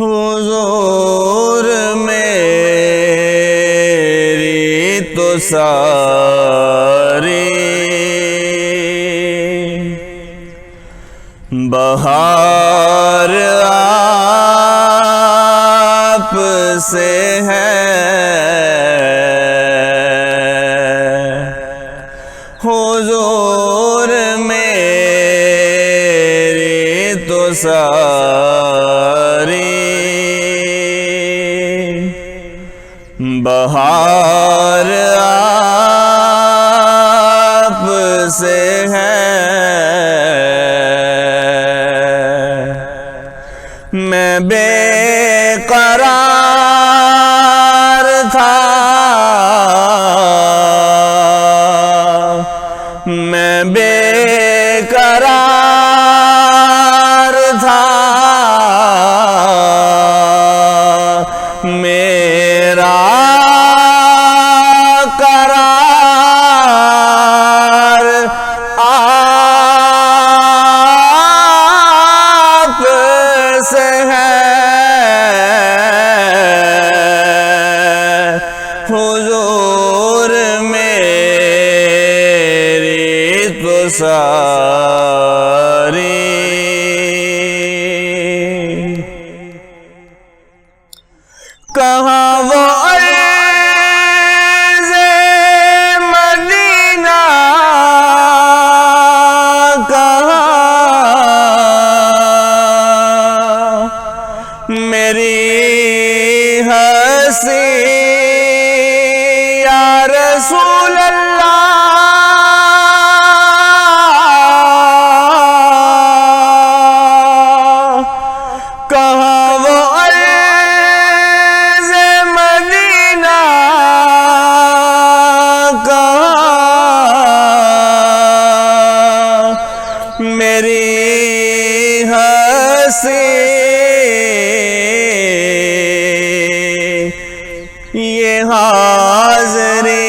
حضور میری تو ساری بہار آپ سے ہے، حضور میری تو ساری بہار آپ سے ہے۔ میں بے قرار تھا، میں بے قرار تھا، میرا قرار آپ سے ہے، حضور میری تو ساری کہاں وہ عرض مدینہ، کہاں میری ہنسی یا رسول اللہ، کہاں وہ عرض مدینہ، کہاں میری ہنسی یہ حاضری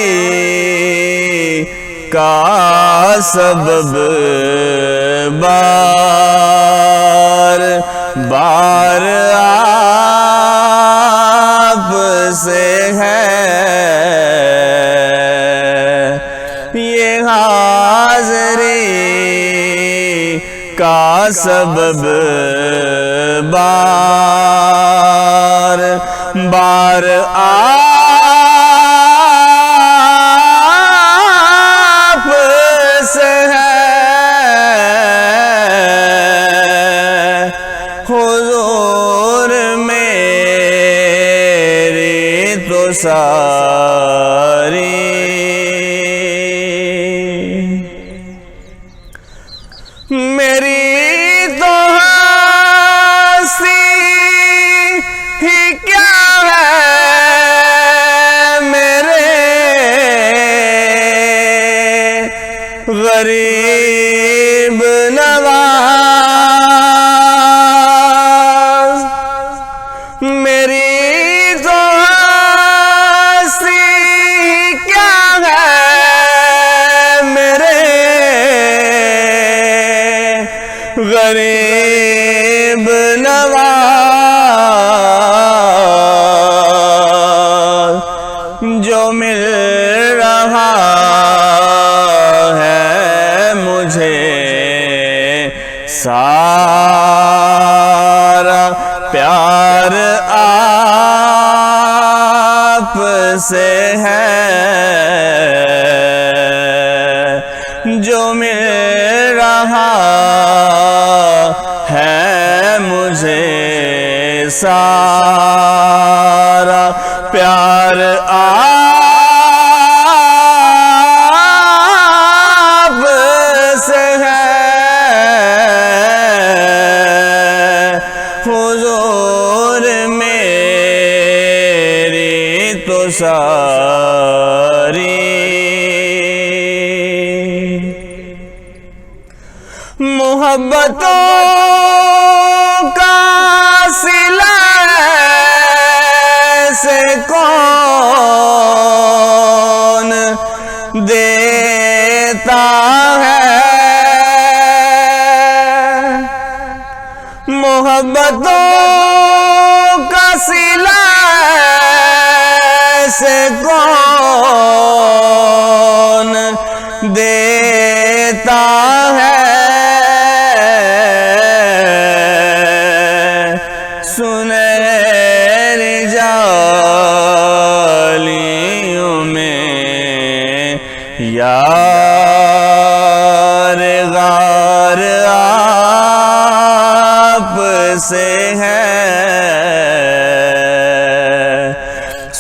کا سبب بار بار آپ سے ہے، یہ حاضری کا سبب بار بار آپ سے ہے، حضور میری تو ساری میری تو ہنسی ہی کیا ہے، میرے غریب نواز، میری تو ہنسی کیا ہے، میرے غریب نواز، جو مل رہا ہے مجھے سارا پیار آپ سے ہے، جو مل رہا ہے مجھے سارا پیار آپ سے ہے، حضور میری تو ساری محبتوں کا صلہ سے کون دیتا ہے، محبتوں سنہری جالیوں میں یار غار آپ سے ہے،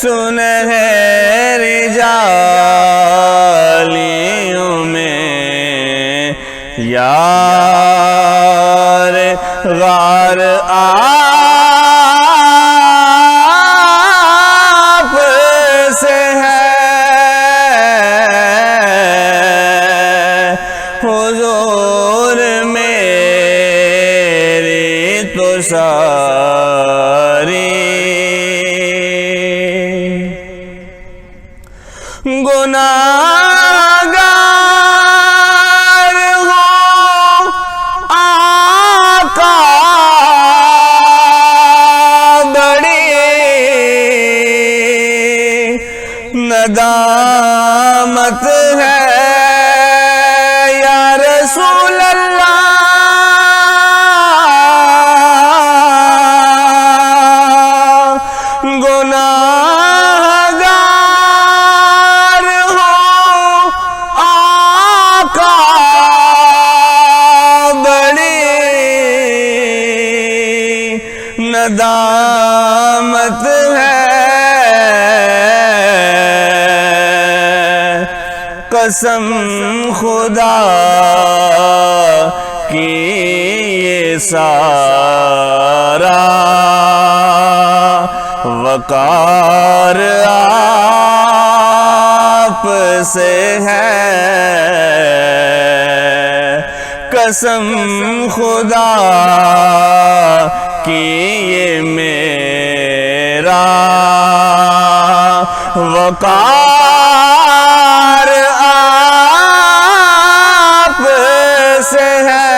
سنہری جالیوں میں یار غار آپ سے ہے، حضور میری تو ساری گناہگار ہوں آقا بڑی ندامت ہے یا رسول اللہ، گناہگار ہوں آقا بڑی ندامت ہے، قسم خدا کی یہ سارا وقار آپ سے ہے، قسم خدا کی یہ میرا وقار آپ سے ہے،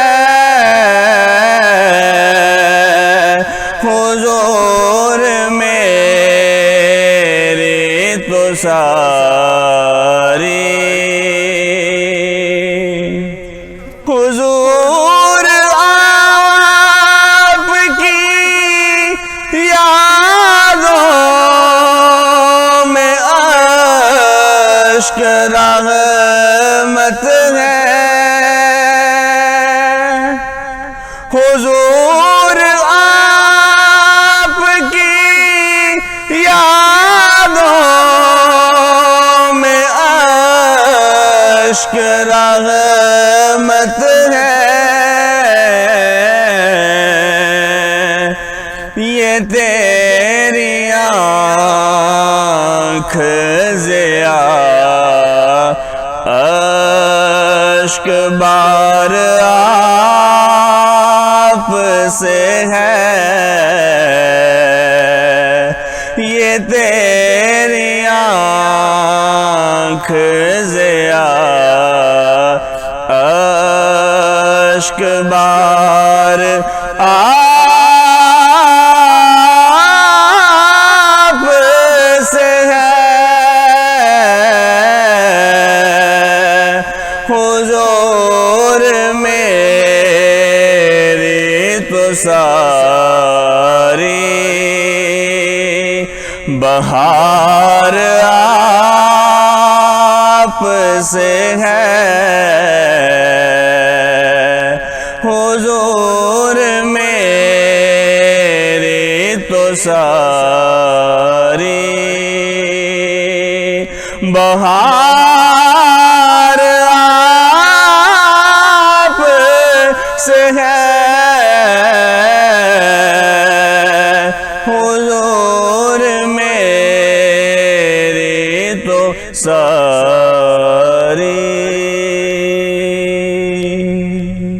حضور میری تو ساری حضور آپ کی یادوں میں اشک رحمت ہے، حضور آپ کی یادوں میں اشک رحمت ہے، یہ تیری آنکھ ضیا اشک بار آپ سے ہے، یہ تیری آنکھ ضیا اشک بار آپ سے ہے، حضور میری تو ساری بہار آپ سے ہے، حضور میری تو ساری بہار آپ سے ہے، حضور